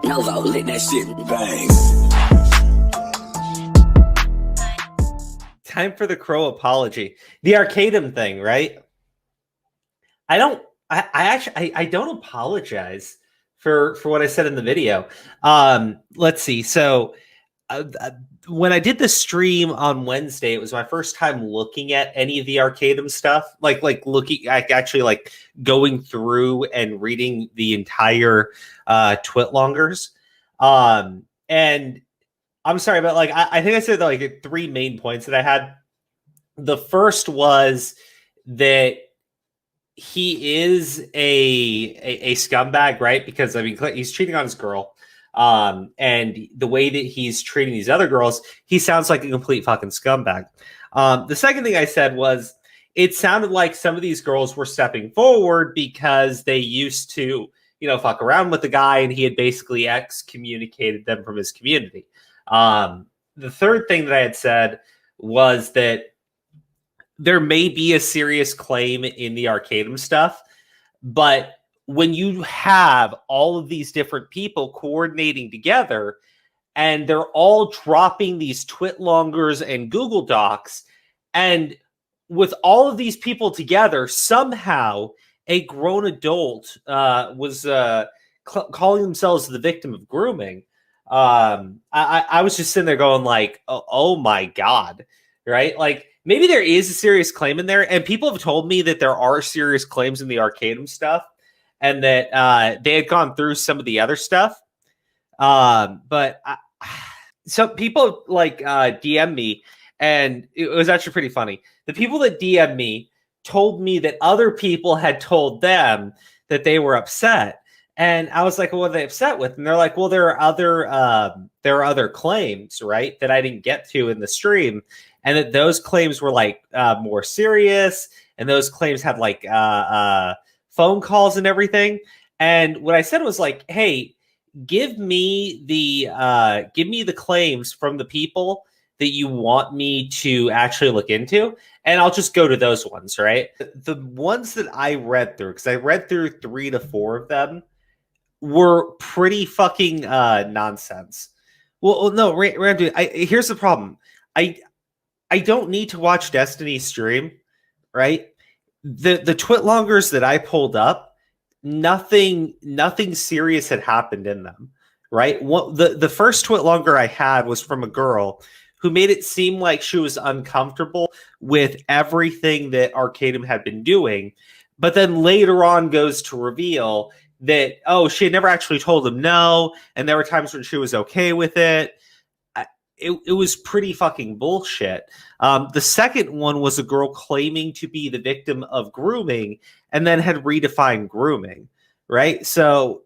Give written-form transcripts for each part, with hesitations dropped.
Novo lit that shit bang. Time for the crow apology. The Arcadum thing, right? I don't apologize for what I said in the video. Let's see. So when I did the stream on Wednesday, it was my first time looking at any of the Arcadum stuff, like looking actually like going through and reading the entire Twitlongers. And I'm sorry, but like I think I said like 3 main points that I had. The first was that he is a scumbag, right? Because I mean, he's cheating on his girl. And the way that he's treating these other girls, he sounds like a complete fucking scumbag. The second thing I said was it sounded like some of these girls were stepping forward because they used to, fuck around with the guy, and he had basically excommunicated them from his community. The third thing that I had said was that there may be a serious claim in the Arcadum stuff, but when you have all of these different people coordinating together and they're all dropping these Twitlongers and Google Docs, and with all of these people together, somehow a grown adult was calling themselves the victim of grooming. I was just sitting there going like, oh my God, right? Like maybe there is a serious claim in there, and people have told me that there are serious claims in the Arcadum stuff, and that they had gone through some of the other stuff. But so people like DM me, and it was actually pretty funny. The people that DM me told me that other people had told them that they were upset. And I was like, well, what are they upset with? And they're like, well, there are other claims, right, that I didn't get to in the stream. And that those claims were like more serious. And those claims had like phone calls and everything. And what I said was like, hey, give me the claims from the people that you want me to actually look into, and I'll just go to those ones, right? The ones that I read through, because I read through 3 to 4 of them, were pretty fucking nonsense. Well, no, Randy, here's the problem. I don't need to watch Destiny's stream, right? The Twitlongers that I pulled up, nothing serious had happened in them, right? The first Twitlonger I had was from a girl who made it seem like she was uncomfortable with everything that Arcadum had been doing, but then later on goes to reveal that, oh, she had never actually told him no, and there were times when she was okay with it. It was pretty fucking bullshit. The second one was a girl claiming to be the victim of grooming and then had redefined grooming, right? So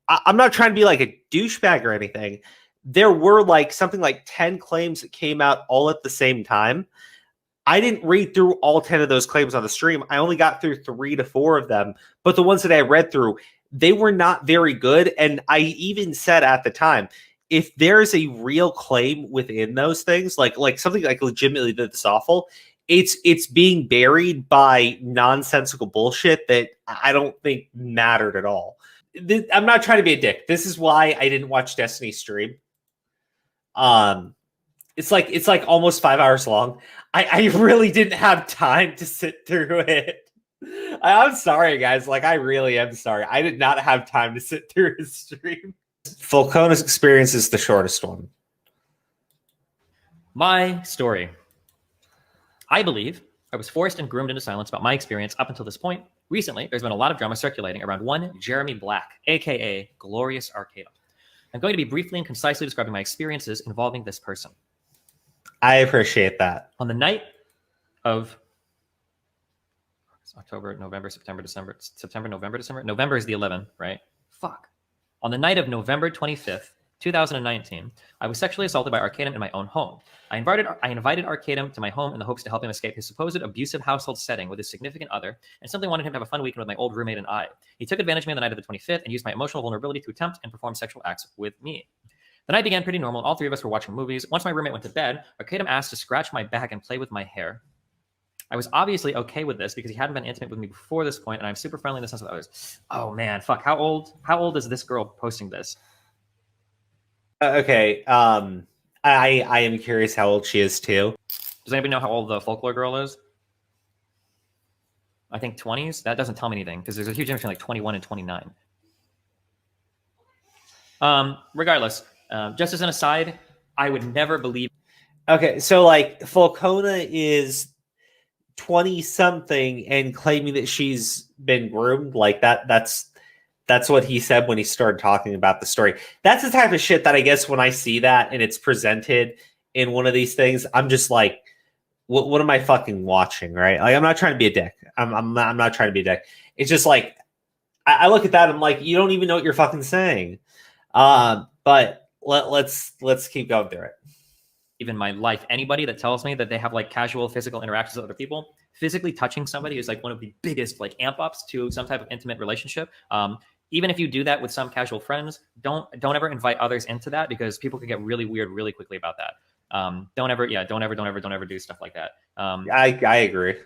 I'm not trying to be like a douchebag or anything. There were like something like 10 claims that came out all at the same time. I didn't read through all 10 of those claims on the stream. I only got through 3 to 4 of them. But the ones that I read through, they were not very good. And I even said at the time, if there's a real claim within those things, like something like legitimately that's awful, it's being buried by nonsensical bullshit that I don't think mattered at all. I'm not trying to be a dick. This is why I didn't watch Destiny stream. It's like almost 5 hours long. I really didn't have time to sit through it. I'm sorry, guys. Like, I really am sorry. I did not have time to sit through his stream. Falcone's experience is the shortest one. My story. I believe I was forced and groomed into silence about my experience up until this point. Recently, there's been a lot of drama circulating around one Jeremy Black, aka Glorious Arcadum. I'm going to be briefly and concisely describing my experiences involving this person. I appreciate that. On the night of October, November, September, November, December. November is the 11th, right? Fuck. On the night of November 25th, 2019, I was sexually assaulted by Arcadum in my own home. I invited Arcadum to my home in the hopes to help him escape his supposed abusive household setting with his significant other, and simply wanted him to have a fun weekend with my old roommate and I. He took advantage of me on the night of the 25th and used my emotional vulnerability to attempt and perform sexual acts with me. The night began pretty normal, and all 3 of us were watching movies. Once my roommate went to bed, Arcadum asked to scratch my back and play with my hair. I was obviously okay with this because he hadn't been intimate with me before this point, and I'm super friendly in the sense with others. Oh man, fuck. How old is this girl posting this? Okay. I am curious how old she is too. Does anybody know how old the folklore girl is? I think 20s. That doesn't tell me anything because there's a huge difference between like 21 and 29. Regardless, just as an aside, I would never believe. Okay, so like Falcona is 20 something and claiming that she's been groomed like that. That's what he said when he started talking about the story. That's the type of shit that I guess when I see that and it's presented in one of these things, I'm just like, what am I fucking watching, right? Like, I'm not trying to be a dick. I'm not trying to be a dick. It's just like, I look at that, I'm like, you don't even know what you're fucking saying. But let's keep going through it. Even my life, anybody that tells me that they have like casual physical interactions with other people, physically touching somebody is like one of the biggest like amp ups to some type of intimate relationship. Even if you do that with some casual friends, don't ever invite others into that because people can get really weird really quickly about that. Don't ever do stuff like that. I agree.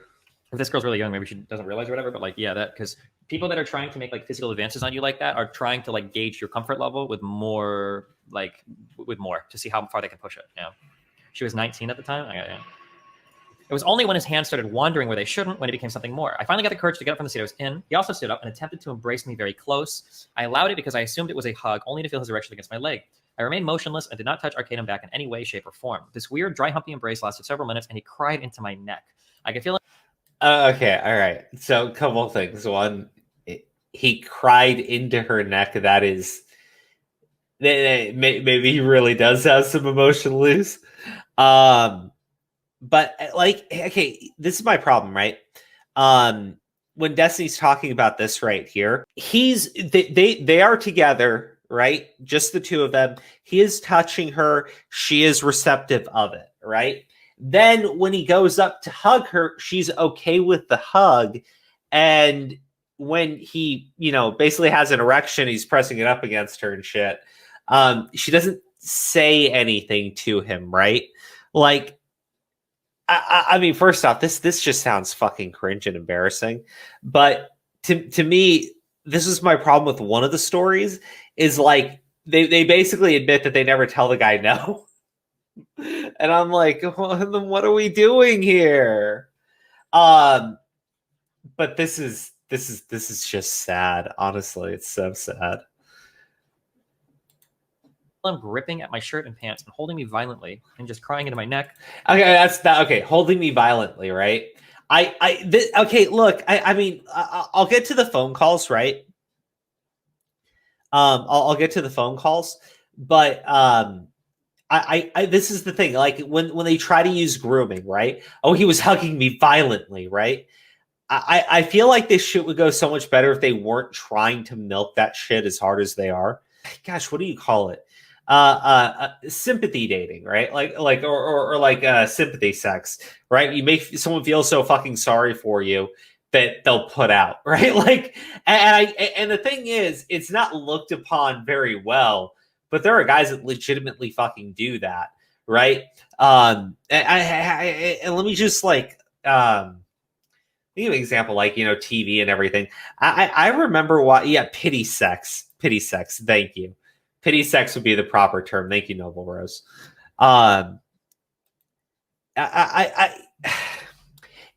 If this girl's really young, maybe she doesn't realize or whatever, but like, yeah, that because people that are trying to make like physical advances on you like that are trying to like gauge your comfort level with more to see how far they can push it. Yeah. She was 19 at the time. It was only when his hands started wandering where they shouldn't when it became something more. I finally got the courage to get up from the seat I was in. He also stood up and attempted to embrace me very close. I allowed it because I assumed it was a hug, only to feel his erection against my leg. I remained motionless and did not touch Arcadum back in any way, shape, or form. This weird, dry, humpy embrace lasted several minutes, and he cried into my neck. I could feel it. Okay, all right. So a couple of things. One, he cried into her neck. That is, maybe he really does have some emotion loose. But like, okay, this is my problem, right? When Destiny's talking about this right here, they are together, right? Just the two of them. He is touching her. She is receptive of it, right? Then when he goes up to hug her, she's okay with the hug. And when he, basically has an erection, he's pressing it up against her and shit. She doesn't say anything to him, right? Like, I mean, first off, this just sounds fucking cringe and embarrassing. But to me, this is my problem with one of the stories is like they basically admit that they never tell the guy no. And I'm like, well, then what are we doing here? But this is just sad. Honestly, it's so sad. I'm gripping at my shirt and pants and holding me violently and just crying into my neck. Okay, that's that. Okay, holding me violently, right? Okay, look, I mean, I'll get to the phone calls, right? I'll get to the phone calls, but this is the thing. Like when they try to use grooming, right? Oh, he was hugging me violently, right? I feel like this shit would go so much better if they weren't trying to milk that shit as hard as they are. Gosh, what do you call it? Sympathy dating, right? Like sympathy sex, right? You make someone feel so fucking sorry for you that they'll put out, right? Like, and the thing is, it's not looked upon very well, but there are guys that legitimately fucking do that, right? And let me just like, give you an example, like, TV and everything. I remember pity sex. Thank you. Pity sex would be the proper term. Thank you, Noble Rose.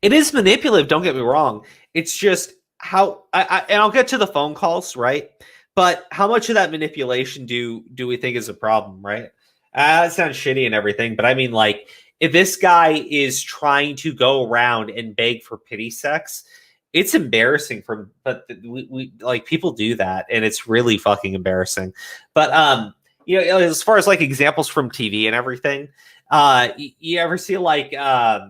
It is manipulative. Don't get me wrong. It's just how and I'll get to the phone calls, right? But how much of that manipulation do we think is a problem, right? It sounds shitty and everything, but I mean, like, if this guy is trying to go around and beg for pity sex, it's embarrassing but we like people do that and it's really fucking embarrassing. But as far as like examples from TV and everything, you ever see like I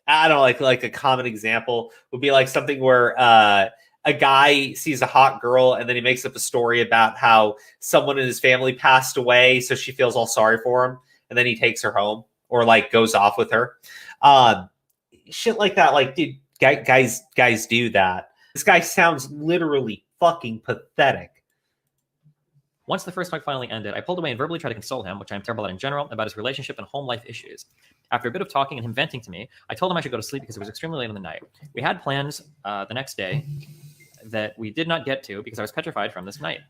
don't know, like a common example would be like something where a guy sees a hot girl and then he makes up a story about how someone in his family passed away, so she feels all sorry for him, and then he takes her home or like goes off with her. Shit like that. Like, dude, guys do that. This guy sounds literally fucking pathetic. Once the first hug finally ended, I pulled away and verbally tried to console him, which I am terrible at in general, about his relationship and home life issues. After a bit of talking and him venting to me, I told him I should go to sleep because it was extremely late in the night. We had plans the next day that we did not get to because I was petrified from this night.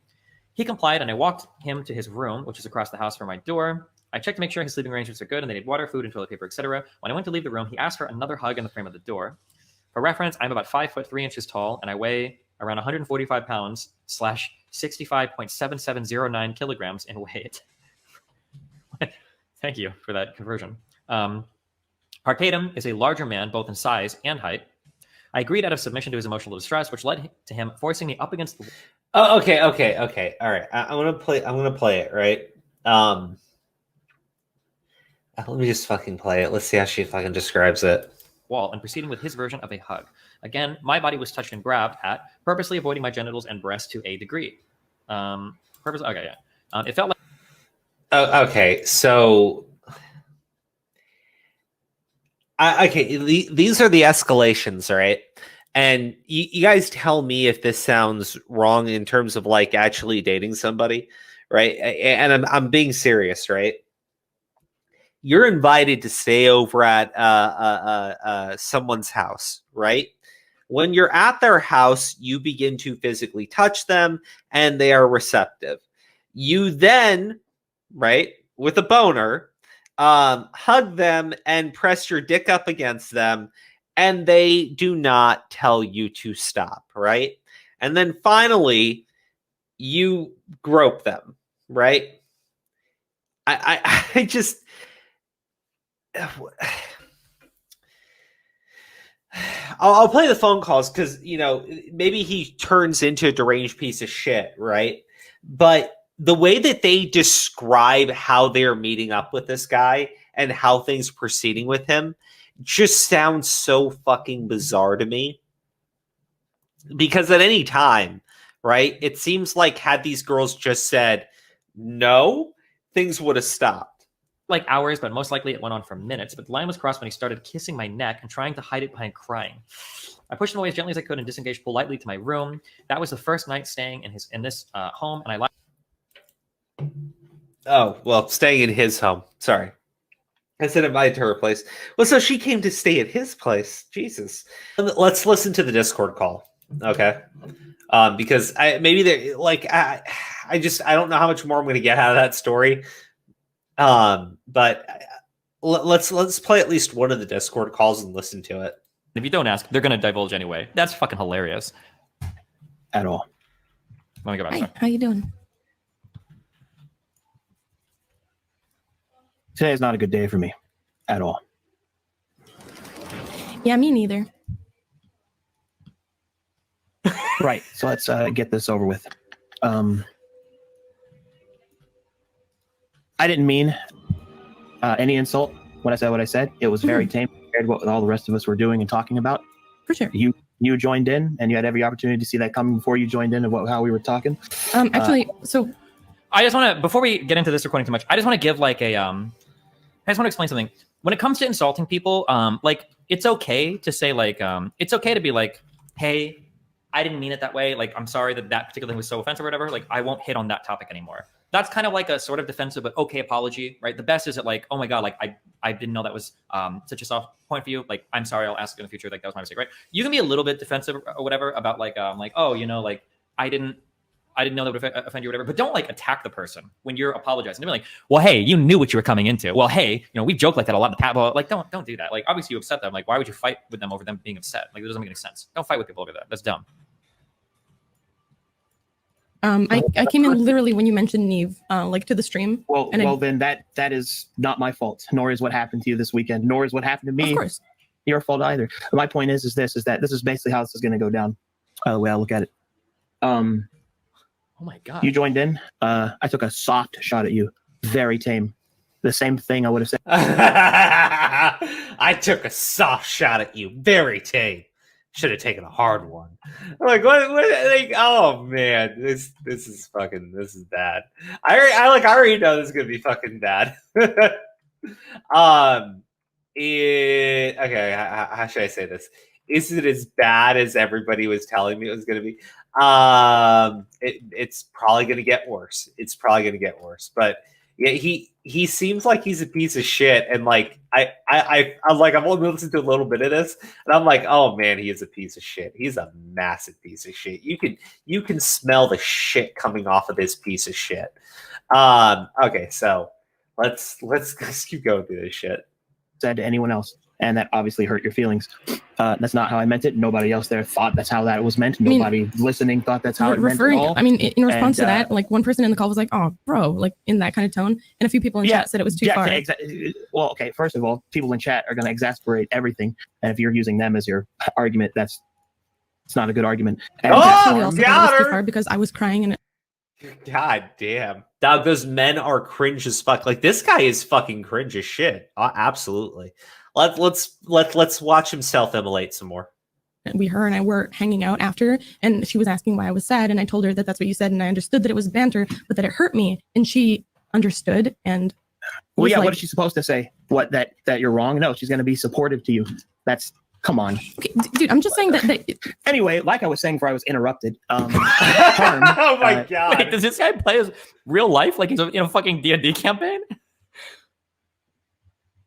He complied, and I walked him to his room, which is across the house from my door. I checked to make sure his sleeping arrangements are good and they need water, food, and toilet paper, etc. When I went to leave the room, he asked for another hug in the frame of the door. For reference, I'm about 5'3" tall, and I weigh around 145 pounds / 65.7709 kilograms in weight. Thank you for that conversion. Arcadum is a larger man, both in size and height. I agreed out of submission to his emotional distress, which led to him forcing me up against the... Oh, okay. All right. I'm gonna play it, right? Let me just fucking play it. Let's see how she fucking describes it. Wall and proceeding with his version of a hug. Again, my body was touched and grabbed at, purposely avoiding my genitals and breasts to a degree. It felt like... Oh, okay, so... these are the escalations, right? And you guys tell me if this sounds wrong in terms of like actually dating somebody, right? And I'm being serious, right? You're invited to stay over at someone's house, right? When you're at their house, you begin to physically touch them, and they are receptive. You then, right, with a boner, hug them and press your dick up against them, and they do not tell you to stop, right? And then finally, you grope them, right? I just... I'll play the phone calls because, you know, maybe he turns into a deranged piece of shit, right? But the way that they describe how they're meeting up with this guy and how things are proceeding with him just sounds so fucking bizarre to me. Because at any time, right, it seems like had these girls just said no, things would have stopped. Like hours, but most likely it went on for minutes. But the line was crossed when he started kissing my neck and trying to hide it behind crying. I pushed him away as gently as I could and disengaged politely to my room. That was the first night staying in this home, and I lied. Oh, well, staying in his home. Sorry. I said invited to her place. Well, so she came to stay at his place. Jesus. Let's listen to the Discord call. Okay. Because I don't know how much more I'm going to get out of that story. But let's play at least one of the Discord calls and listen to it. If you don't ask, they're going to divulge anyway. That's fucking hilarious. At all. Let me go back. Hi, how you doing? Today is not a good day for me. At all. Yeah, me neither. Right. So let's get this over with. I didn't mean any insult when I said what I said. It was very tame compared to what all the rest of us were doing and talking about. For sure. You joined in, and you had every opportunity to see that coming before you joined in of how we were talking. So I just want to, before we get into this recording too much, I just want to give like a, I just want to explain something. When it comes to insulting people, like it's okay to say like, it's okay to be like, hey, I didn't mean it that way. Like, I'm sorry that particular thing was so offensive or whatever. Like, I won't hit on that topic anymore. That's kind of like a sort of defensive, but okay apology, right? The best is that like, oh my God, like I didn't know that was such a soft point for you. Like, I'm sorry, I'll ask in the future. Like, that was my mistake, right? You can be a little bit defensive or whatever about like, oh, you know, like I didn't know that would offend you or whatever, but don't like attack the person when you're apologizing. They're like, well, hey, you knew what you were coming into. Well, hey, you know, we've joked like that a lot in the past. Like, don't do that. Like, obviously you upset them. Like, why would you fight with them over them being upset? Like, it doesn't make any sense. Don't fight with people over that. That's dumb. I came in literally when you mentioned Neve, like to the stream. Well, then that is not my fault, nor is what happened to you this weekend, nor is what happened to me Of course. your fault either. But my point is that this is basically how this is going to go down. The way I look at it. Oh my God. You joined in. I took a soft shot at you. Very tame. The same thing I would have said. I took a soft shot at you. Very tame. Should have taken a hard one. Like what? Like, oh man, this is bad. I already know this is gonna be fucking bad. Okay. How should I say this? Is it as bad as everybody was telling me it was gonna be? It's probably going to get worse. It's probably going to get worse. But yeah, he seems like he's a piece of shit. And like I'm like, I've only listened to a little bit of this, and I'm like, oh man, he is a piece of shit. He's a massive piece of shit. You can smell the shit coming off of this piece of shit. Okay, so let's keep going through this shit. Said to anyone else, and that obviously hurt your feelings. That's not how I meant it. Nobody else there thought that's how that was meant. Nobody listening thought that's how it meant at all. I mean, in response to that, like one person in the call was like, "Oh, bro," like in that kind of tone, and a few people in chat said it was too far. Well, okay. First of all, people in chat are going to exasperate everything, and if you're using them as your argument, it's not a good argument. And also too far because I was crying and. God damn. Dog, those men are cringe as fuck. Like, this guy is fucking cringe as shit. Absolutely. Let's watch him self-immolate some more. Her and I were hanging out after, and she was asking why I was sad, and I told her that that's what you said, and I understood that it was banter, but that it hurt me, and she understood. And well, yeah, like, what is she supposed to say? What, that you're wrong? No, she's going to be supportive to you. That's come on, okay, dude. I'm just saying that. Anyway, like I was saying before I was interrupted. Oh my god! Wait, does this guy play his real life like he's in a fucking D&D campaign?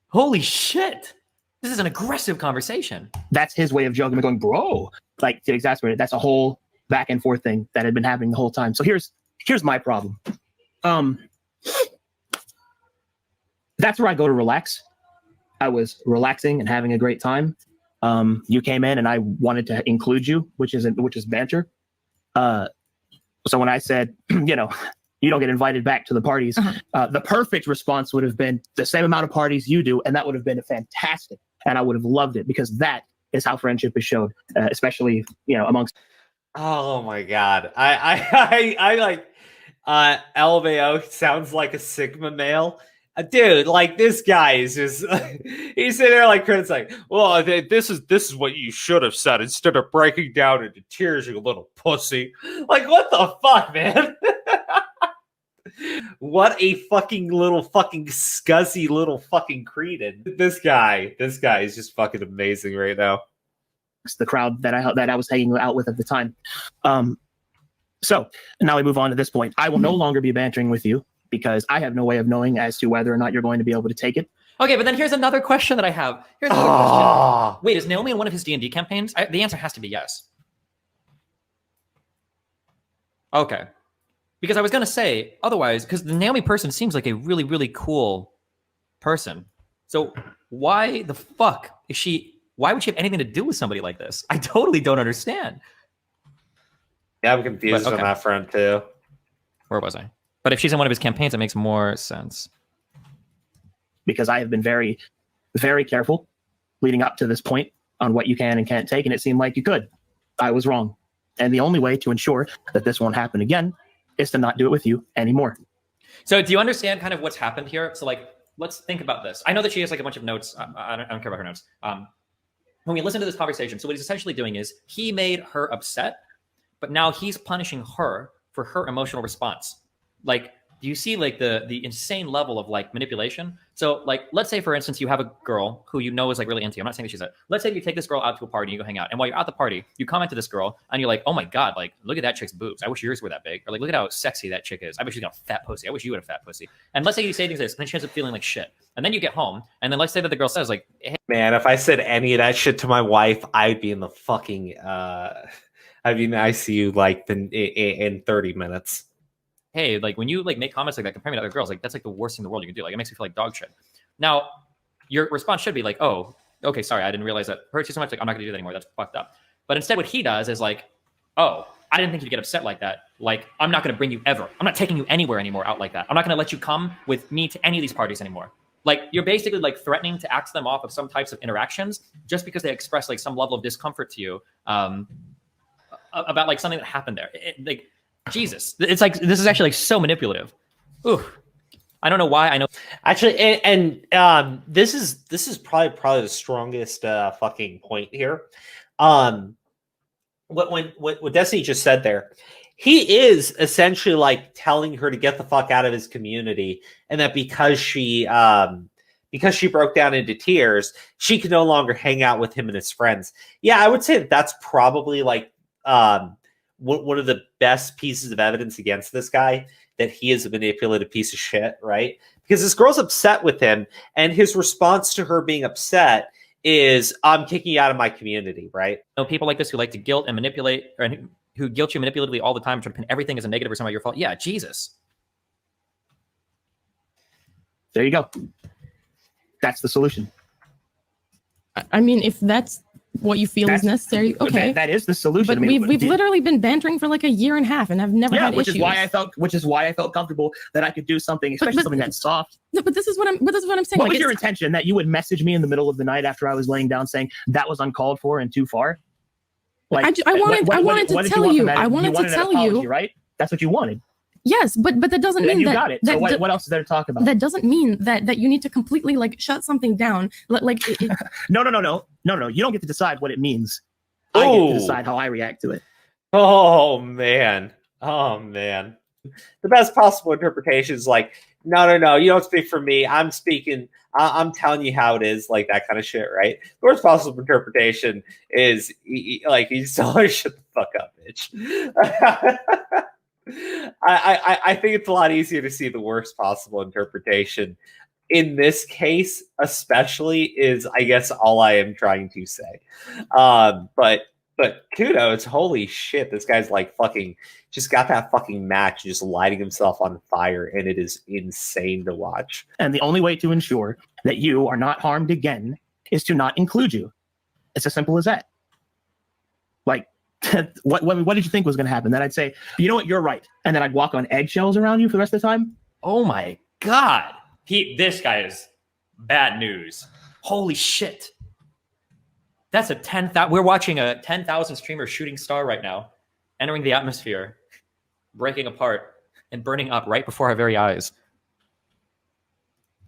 Holy shit! This is an aggressive conversation. That's his way of joking and going, bro, like to exasperate it. That's a whole back and forth thing that had been happening the whole time. So here's my problem. That's where I go to relax. I was relaxing and having a great time. You came in and I wanted to include you, which is banter. So when I said, you don't get invited back to the parties, the perfect response would have been the same amount of parties you do, and that would have been fantastic, and I would have loved it because that is how friendship is showed, especially amongst. Oh my god, I like LMAO sounds like a Sigma male. Dude, like this guy is just he's sitting there like criticizing. Well, this is what you should have said instead of breaking down into tears, you little pussy. Like, what the fuck, man? What a fucking little fucking scuzzy little fucking cretin. This guy is just fucking amazing right now. It's the crowd that I was hanging out with at the time. So now we move on to this point. I will no longer be bantering with you, because I have no way of knowing as to whether or not you're going to be able to take it. Okay, but then here's another question that I have. Question. Wait, is Naomi in one of his D&D campaigns? The answer has to be yes. Okay. Because I was going to say, otherwise, because the Naomi person seems like a really, really cool person. So why the fuck why would she have anything to do with somebody like this? I totally don't understand. Yeah, I'm confused on that front too. Where was I? But if she's in one of his campaigns, it makes more sense. Because I have been very, very careful leading up to this point on what you can and can't take, and it seemed like you could. I was wrong. And the only way to ensure that this won't happen again is to not do it with you anymore. So do you understand kind of what's happened here? So like, let's think about this. I know that she has like a bunch of notes. I don't care about her notes. When we listen to this conversation, so what he's essentially doing is he made her upset, but now he's punishing her for her emotional response. Like, do you see like the insane level of like manipulation? So like, let's say for instance, you have a girl who is like really into you. I'm not saying that she's that. Let's say you take this girl out to a party and you go hang out. And while you're at the party, you comment to this girl and you're like, oh my God, like look at that chick's boobs. I wish yours were that big. Or like, look at how sexy that chick is. I wish she's got a fat pussy. I wish you had a fat pussy. And let's say you say things like this, and then she ends up feeling like shit. And then you get home, and then let's say that the girl says like, hey. Man, if I said any of that shit to my wife, I'd be in the fucking ICU like in 30 minutes. Hey, like when you like make comments like that, compare me to other girls, like that's like the worst thing in the world you can do. Like it makes me feel like dog shit. Now, your response should be like, oh, okay, sorry, I didn't realize that hurt you so much. Like I'm not gonna do that anymore. That's fucked up. But instead, what he does is like, oh, I didn't think you'd get upset like that. Like I'm not gonna bring you ever. I'm not taking you anywhere anymore out like that. I'm not gonna let you come with me to any of these parties anymore. Like you're basically like threatening to axe them off of some types of interactions just because they express like some level of discomfort to you about like something that happened there. Like. Jesus, it's like this is actually like so manipulative. Ooh, I don't know why. I know actually, and this is probably the strongest fucking point here. What Destiny just said there, he is essentially like telling her to get the fuck out of his community, and that because she broke down into tears, she can no longer hang out with him and his friends. Yeah, I would say that's probably like one of the best pieces of evidence against this guy that he is a manipulative piece of shit, right? Because this girl's upset with him, and his response to her being upset is, I'm kicking you out of my community, right? You know, people like this who like to guilt and manipulate, or who guilt you manipulatively all the time, try to pin everything as a negative or somehow your fault. Yeah, Jesus. There you go. That's the solution. I mean, if that's what you feel is necessary, okay. That is the solution. But I mean, we've literally been bantering for like a year and a half, and I've never had which issues. Which is why I felt comfortable that I could do something, especially something that's soft. No, but this is what I'm saying. What was your intention? That you would message me in the middle of the night after I was laying down, saying that was uncalled for and too far? Like, I wanted to tell you. I wanted to tell you. Right? That's what you wanted. Yes, but that doesn't mean you that. got it. So what else is there to talk about? That doesn't mean that you need to completely like shut something down. Like No. You don't get to decide what it means. I get to decide how I react to it. Oh man. The best possible interpretation is like, no, you don't speak for me. I'm speaking. I'm telling you how it is, like that kind of shit, right? The worst possible interpretation is like he's telling her, shut the fuck up, bitch. I think it's a lot easier to see the worst possible interpretation. In this case, especially, is I guess all I am trying to say. But kudos, holy shit, this guy's like fucking just got that fucking match, just lighting himself on fire, and it is insane to watch. And the only way to ensure that you are not harmed again is to not include you. It's as simple as that. Like, what did you think was going to happen? Then I'd say, you know what, you're right. And then I'd walk on eggshells around you for the rest of the time. Oh my God. This guy is bad news. Holy shit. That's a 10,000. We're watching a 10,000 streamer shooting star right now, entering the atmosphere, breaking apart, and burning up right before our very eyes.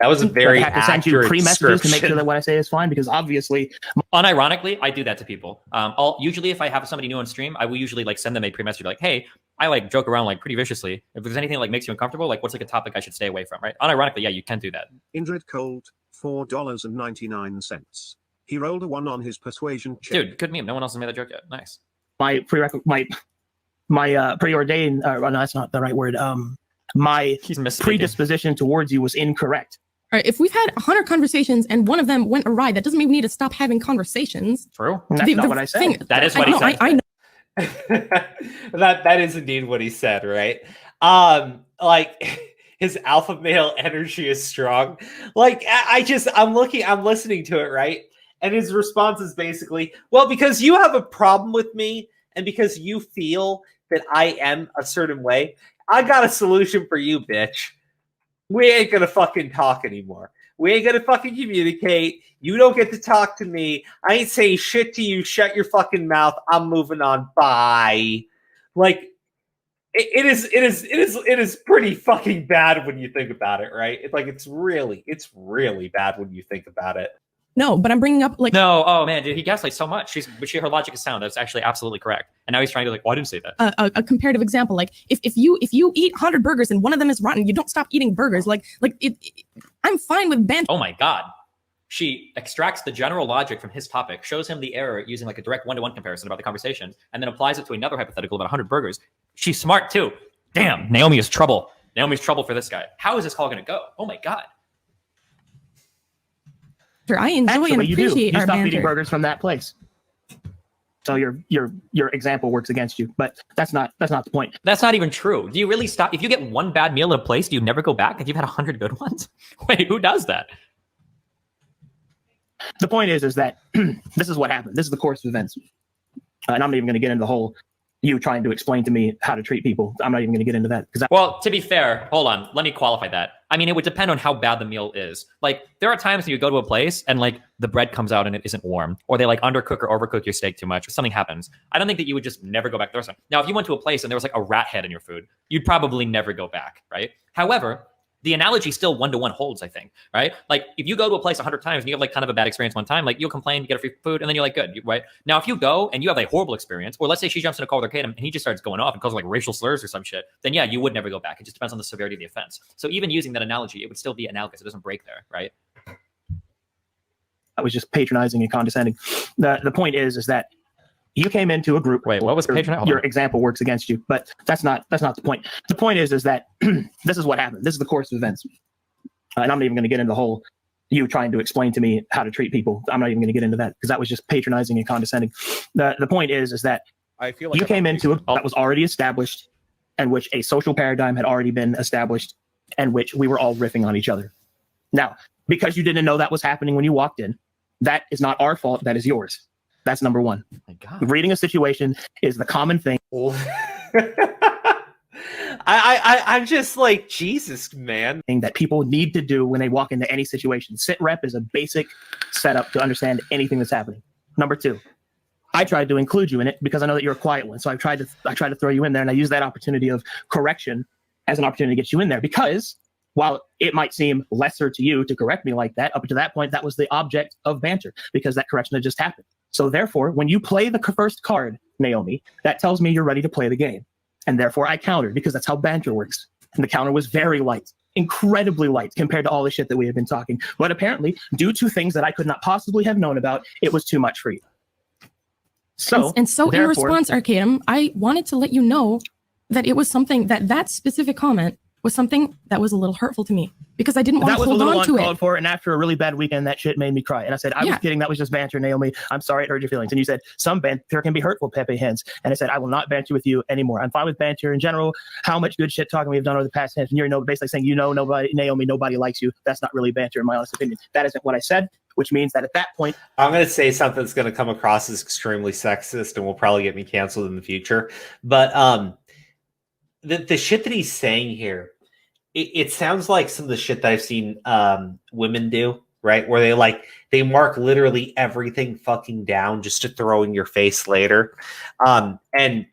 That was a very I have to send you accurate pre-messages to make sure description. that what I say is fine, because obviously, Unironically, I do that to people. Usually if I have somebody new on stream, I will usually like send them a pre-message like, hey, I like joke around like pretty viciously. If there's anything that like makes you uncomfortable, like what's like a topic I should stay away from, right? Unironically, yeah, you can do that. Indrid Cold, $4.99. He rolled a 1 on his persuasion check. Dude, good meme. No one else has made that joke yet. Nice. my preordained, no, that's not the right word. My He's misspeaking. predisposition towards you was incorrect. all right, if we've had 100 conversations and one of them went awry, that doesn't mean we need to stop having conversations. True. That's not what I said. That is what he said. I know. that is indeed what he said, right? Like his alpha male energy is strong. Like I'm listening to it, right? And his response is basically, well, because you have a problem with me and because you feel that I am a certain way, I got a solution for you, bitch. We ain't gonna fucking talk anymore. We ain't gonna fucking communicate. You don't get to talk to me. I ain't saying shit to you. Shut your fucking mouth. I'm moving on. Bye. Like, it is pretty fucking bad when you think about it, right? It's really bad when you think about it. No, but I'm bringing up like No, oh man, dude, he gaslights so much. Her logic is sound. That's actually absolutely correct. And now he's trying to like, well, I didn't say that. a comparative example. Like if you eat 100 burgers and one of them is rotten, you don't stop eating burgers. I'm fine with banter. Oh my God. She extracts the general logic from his topic, shows him the error using like a direct one-to-one comparison about the conversation, and then applies it to another hypothetical about 100 burgers. She's smart too. Damn, Naomi is trouble. Naomi's trouble for this guy. How is this call going to go? Oh my God. I enjoy and you do. appreciate You our stop banter. eating burgers from that place. So your example works against you, but that's not the point. That's not even true. Do you really stop? If you get one bad meal at a place, do you never go back if you've had 100 good ones? Wait, who does that? The point is that this is what happened. This is the course of events. And I'm not even going to get into the whole you trying to explain to me how to treat people. I'm not even going to get into that. Well, to be fair, hold on. Let me qualify that. I mean, it would depend on how bad the meal is. Like, there are times when you go to a place and, like, the bread comes out and it isn't warm. Or they, like, undercook or overcook your steak too much. Or something happens. I don't think that you would just never go back the restaurant. Now, if you went to a place and there was, like, a rat head in your food, you'd probably never go back, right? However, the analogy still one-to-one holds, I think, right? Like, if you go to a place 100 times and you have, like, kind of a bad experience one time, like, you'll complain, you get a free food, and then you're like, good, right? Now, if you go and you have a horrible experience, or let's say she jumps in a call with Arcadum and he just starts going off and calls, like, racial slurs or some shit, then yeah, you would never go back. It just depends on the severity of the offense. So even using that analogy, it would still be analogous. It doesn't break there, right? I was just patronizing and condescending. The point is that You came into a group. Wait, what was patronizing? Hold Your on. example works against you, but that's not the point. The point is that this is what happened. This is the course of events, and I'm not even going to get into the whole you trying to explain to me how to treat people. I'm not even going to get into that because that was just patronizing and condescending. The point is that I feel like you came into it that was already established, and which a social paradigm had already been established, and which we were all riffing on each other. Now, because you didn't know that was happening when you walked in, that is not our fault. That is yours. That's number one. Oh my God. Reading a situation is the common thing. I'm just like, Jesus, man. That people need to do when they walk into any situation. Sit rep is a basic setup to understand anything that's happening. Number two, I tried to include you in it because I know that you're a quiet one. So I tried to throw you in there, and I use that opportunity of correction as an opportunity to get you in there, because while it might seem lesser to you to correct me like that, up to that point, that was the object of banter because that correction had just happened. So therefore, when you play the first card, Naomi, that tells me you're ready to play the game. And therefore I countered because that's how banter works. And the counter was very light, incredibly light compared to all the shit that we have been talking. But apparently, due to things that I could not possibly have known about, it was too much for you. So, in response, Arcadum, I wanted to let you know that it was something that specific comment was something that was a little hurtful to me because I didn't want to hold on to it. For, and after a really bad weekend, that shit made me cry. And I said, I was kidding. That was just banter, Naomi. I'm sorry it hurt your feelings. And you said, some banter can be hurtful, Pepe Hens. And I said, I will not banter with you anymore. I'm fine with banter in general. How much good shit talking we've done over the past 10 years. You're basically saying, nobody, Naomi, nobody likes you. That's not really banter, in my honest opinion. That isn't what I said, which means that at that point, I'm going to say something that's going to come across as extremely sexist and will probably get me canceled in the future. But the shit that he's saying here, it sounds like some of the shit that I've seen women do, right? Where they mark literally everything fucking down just to throw in your face later. And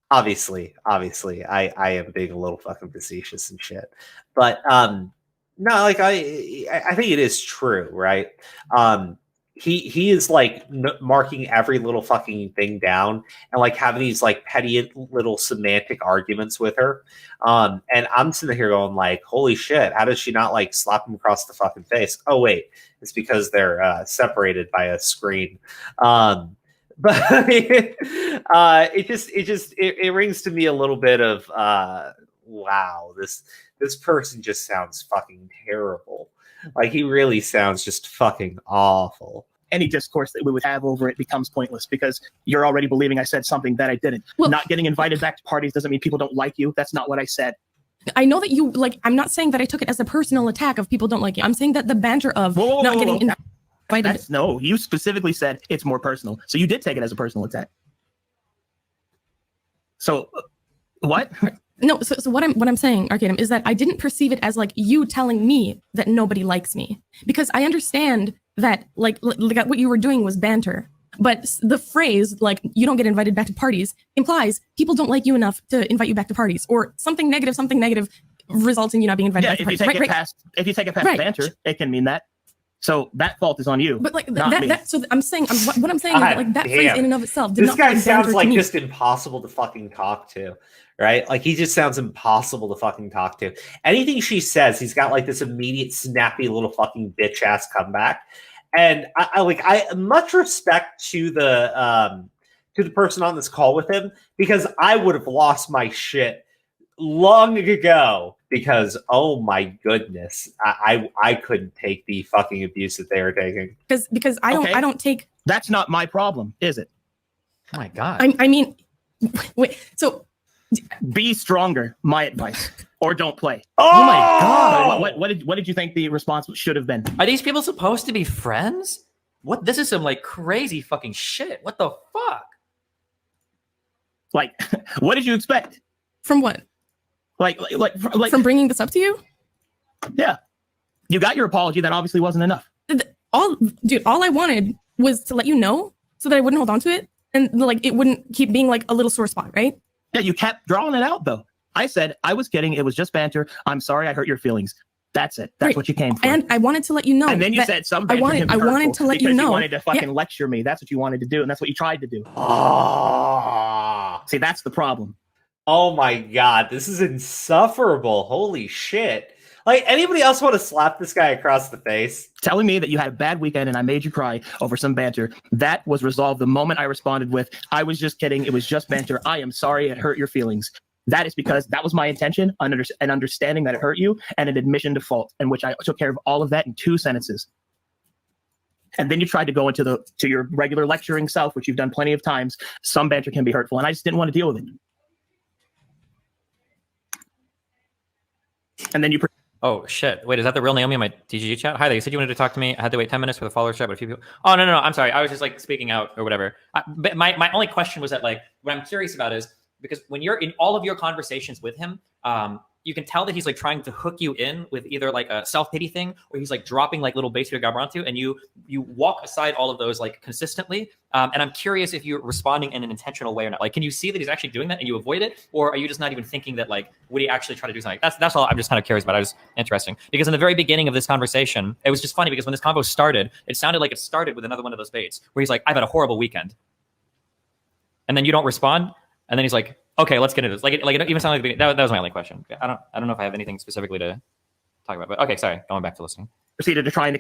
obviously, I am being a little fucking facetious and shit. But no, like I think it is true, right? He is like marking every little fucking thing down and like having these like petty little semantic arguments with her. And I'm sitting here going like, holy shit, how does she not like slap him across the fucking face? Oh wait, it's because they're separated by a screen. But it rings to me a little bit of wow, this person just sounds fucking terrible. Like, he really sounds just fucking awful. Any discourse that we would have over it becomes pointless because you're already believing I said something that I didn't. Well, not getting invited back to parties doesn't mean people don't like you. That's not what I said. I know that you, like, I'm not saying that I took it as a personal attack of people don't like you. I'm saying that the banter of not getting invited. No, you specifically said it's more personal. So you did take it as a personal attack. So, what? No, so what I'm saying, Arcadum, is that I didn't perceive it as like you telling me that nobody likes me, because I understand that like what you were doing was banter, but the phrase like you don't get invited back to parties implies people don't like you enough to invite you back to parties, or something negative results in you not being invited back to parties. If you take it past banter, it can mean that. So that fault is on you. But like that so I'm saying what I'm saying is that like that phrase in and of itself did this guy sounds like me. Just impossible to fucking talk to. Right? Like, he just sounds impossible to fucking talk to. Anything she says, he's got like this immediate snappy little fucking bitch ass comeback. And I much respect to the person on this call with him, because I would have lost my shit long ago, because oh my goodness, I couldn't take the fucking abuse that they were taking. Because I don't take. That's not my problem, is it? Oh my God. I mean, wait, so. Be stronger, my advice, or don't play. Oh my God! What did you think the response should have been? Are these people supposed to be friends? What? This is some like crazy fucking shit. What the fuck? Like, what did you expect? From what? Like from bringing this up to you? Yeah, you got your apology. That obviously wasn't enough. All I wanted was to let you know so that I wouldn't hold on to it, and like it wouldn't keep being like a little sore spot, right? Yeah, you kept drawing it out, though. I said, I was kidding. It was just banter. I'm sorry I hurt your feelings. That's it. That's what you came for. And I wanted to let you know. And then you said some banter I wanted to let you know. You wanted to fucking lecture me. That's what you wanted to do. And that's what you tried to do. See, that's the problem. Oh my God. This is insufferable. Holy shit. Like, anybody else want to slap this guy across the face? Telling me that you had a bad weekend and I made you cry over some banter. That was resolved the moment I responded with, I was just kidding. It was just banter. I am sorry it hurt your feelings. That is because that was my intention, an understanding that it hurt you, and an admission to fault, in which I took care of all of that in 2 sentences. And then you tried to go into to your regular lecturing self, which you've done plenty of times. Some banter can be hurtful, and I just didn't want to deal with it. And then you... Oh, shit. Wait, is that the real Naomi in my DGG chat? Hi there. You said you wanted to talk to me. I had to wait 10 minutes for the follower chat, but a few people... Oh, no. I'm sorry. I was just, like, speaking out or whatever. But my only question was that, like, what I'm curious about is, because when you're in all of your conversations with him, you can tell that he's, like, trying to hook you in with either, like, a self-pity thing, or he's, like, dropping, like, little base to Gabarantu, and you walk aside all of those, like, consistently. And I'm curious if you're responding in an intentional way or not. Like, can you see that he's actually doing that and you avoid it? Or are you just not even thinking that, like, would he actually try to do something? That's all I'm just kind of curious about. I was interesting. Because in the very beginning of this conversation, it was just funny because when this convo started, it sounded like it started with another one of those baits where he's like, I've had a horrible weekend. And then you don't respond. And then he's like, okay, let's get into this. Like it even sounded like that was my only question. I don't know if I have anything specifically to talk about, but okay, sorry, going back to listening. Proceeded to try and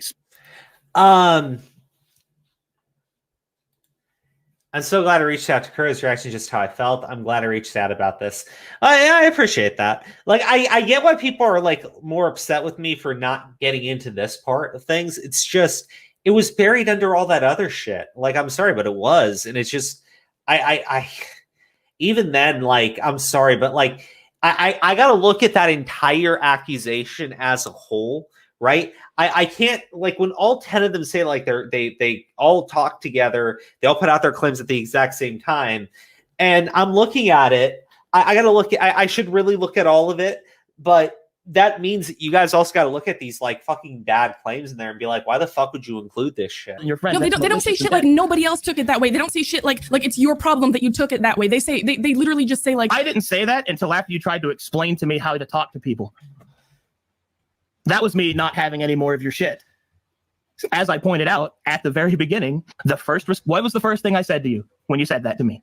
I'm so glad I reached out to Kurz. You're actually just how I felt. I'm glad I reached out about this. I appreciate that. Like, I get why people are, like, more upset with me for not getting into this part of things. It's just, it was buried under all that other shit. Like, I'm sorry, but it was. And it's just, I even then, like, I'm sorry, but, like, I got to look at that entire accusation as a whole, right? I can't, like, when all 10 of them say, like, they all talk together, they all put out their claims at the exact same time, and I'm looking at it, I got to look at, I should really look at all of it, but that means that you guys also got to look at these, like, fucking bad claims in there and be like, why the fuck would you include this shit? Your friend. No, they don't say shit like nobody else took it that way. They don't say shit like it's your problem that you took it that way. They say they literally just say, like, I didn't say that until after you tried to explain to me how to talk to people. That was me not having any more of your shit. As I pointed out at the very beginning, what was the first thing I said to you when you said that to me?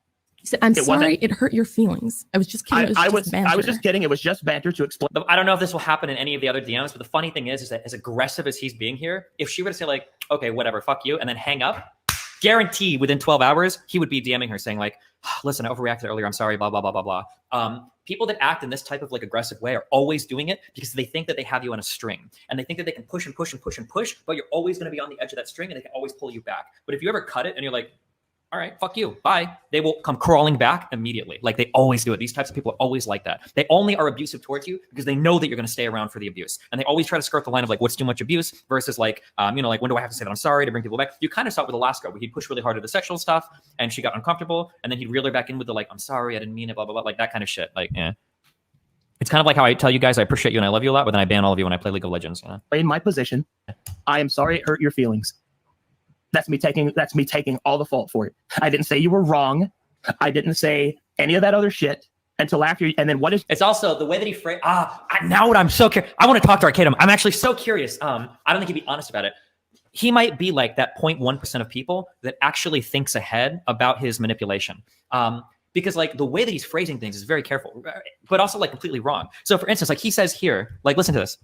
I'm sorry, it hurt your feelings. I was just kidding. I was just kidding. It was just banter to explain. I don't know if this will happen in any of the other DMs, but the funny thing is that as aggressive as he's being here, if she were to say, like, okay, whatever, fuck you, and then hang up, guarantee within 12 hours, he would be DMing her saying, like, listen, I overreacted earlier. I'm sorry, blah, blah, blah, blah, blah. People that act in this type of, like, aggressive way are always doing it because they think that they have you on a string, and they think that they can push and push and push and push, but you're always going to be on the edge of that string and they can always pull you back. But if you ever cut it and you're like, all right, fuck you, bye, they will come crawling back immediately. Like, they always do it. These types of people are always like that. They only are abusive towards you because they know that you're going to stay around for the abuse. And they always try to skirt the line of, like, what's too much abuse versus, like, like, when do I have to say that I'm sorry to bring people back? You kind of saw it with the last girl where he'd push really hard at the sexual stuff and she got uncomfortable, and then he'd reel her back in with the, like, I'm sorry, I didn't mean it, blah, blah, blah, like that kind of shit. Like, yeah. It's kind of like how I tell you guys I appreciate you and I love you a lot, but then I ban all of you when I play League of Legends. You know? In my position, I am sorry it hurt your feelings. That's me taking all the fault for it. I didn't say you were wrong. I didn't say any of that other shit until after. And then what is? It's also the way that he phrased. Now what I'm so curious. I want to talk to Arcadum. I'm actually so curious. I don't think he'd be honest about it. He might be like that 0.1% of people that actually thinks ahead about his manipulation. Because, like, the way that he's phrasing things is very careful, but also, like, completely wrong. So, for instance, like, he says here, like, listen to this.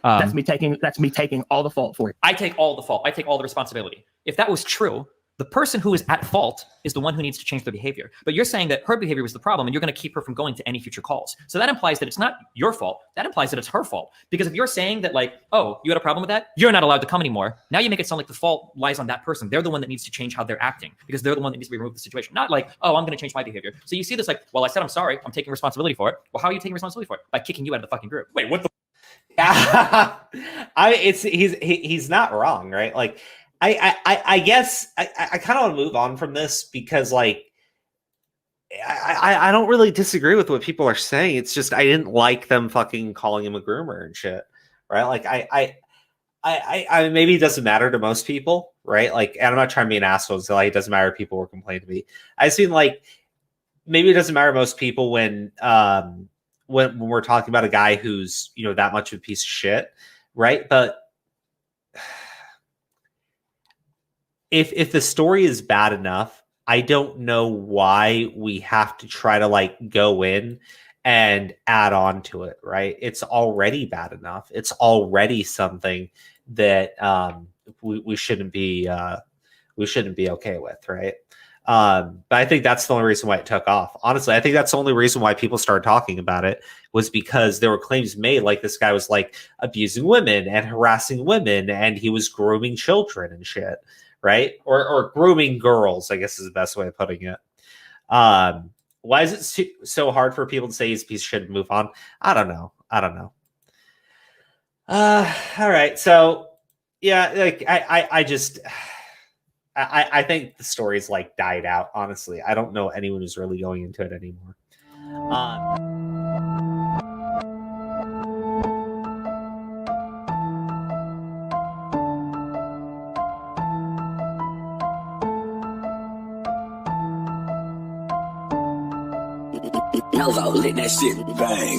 That's me taking all the fault for it. I take all the fault. I take all the responsibility. If that was true, the person who is at fault is the one who needs to change their behavior. But you're saying that her behavior was the problem and you're going to keep her from going to any future calls. So that implies that it's not your fault. That implies that it's her fault. Because if you're saying that, like, oh, you had a problem with that, you're not allowed to come anymore. Now you make it sound like the fault lies on that person. They're the one that needs to change how they're acting because they're the one that needs to be removed from the situation. Not like, oh, I'm going to change my behavior. So you see this like, well, I said I'm sorry. I'm taking responsibility for it. Well, how are you taking responsibility for it? By kicking you out of the fucking group. Wait, what the? He's not wrong, right? Like, I guess I kind of want to move on from this because, like, I don't really disagree with what people are saying. It's just I didn't like them fucking calling him a groomer and shit, right? Like, I maybe it doesn't matter to most people, right? Like, and I'm not trying to be an asshole, so like it doesn't matter if people were complaining to me. I seen like maybe it doesn't matter to most people when we're talking about a guy who's, you know, that much of a piece of shit, right? But if the story is bad enough, I don't know why we have to try to like go in and add on to it, right? It's already bad enough. It's already something that we shouldn't be okay with, right? But I think that's the only reason why it took off. Honestly, I think that's the only reason why people started talking about it, was because there were claims made like this guy was like abusing women and harassing women, and he was grooming children and shit, right? Or grooming girls, I guess is the best way of putting it. Why is it so hard for people to say he's a piece of shit and move on? I don't know. All right. So yeah, like I just I think the story's like died out, honestly. I don't know anyone who's really going into it anymore. Novo lit that shit, bang.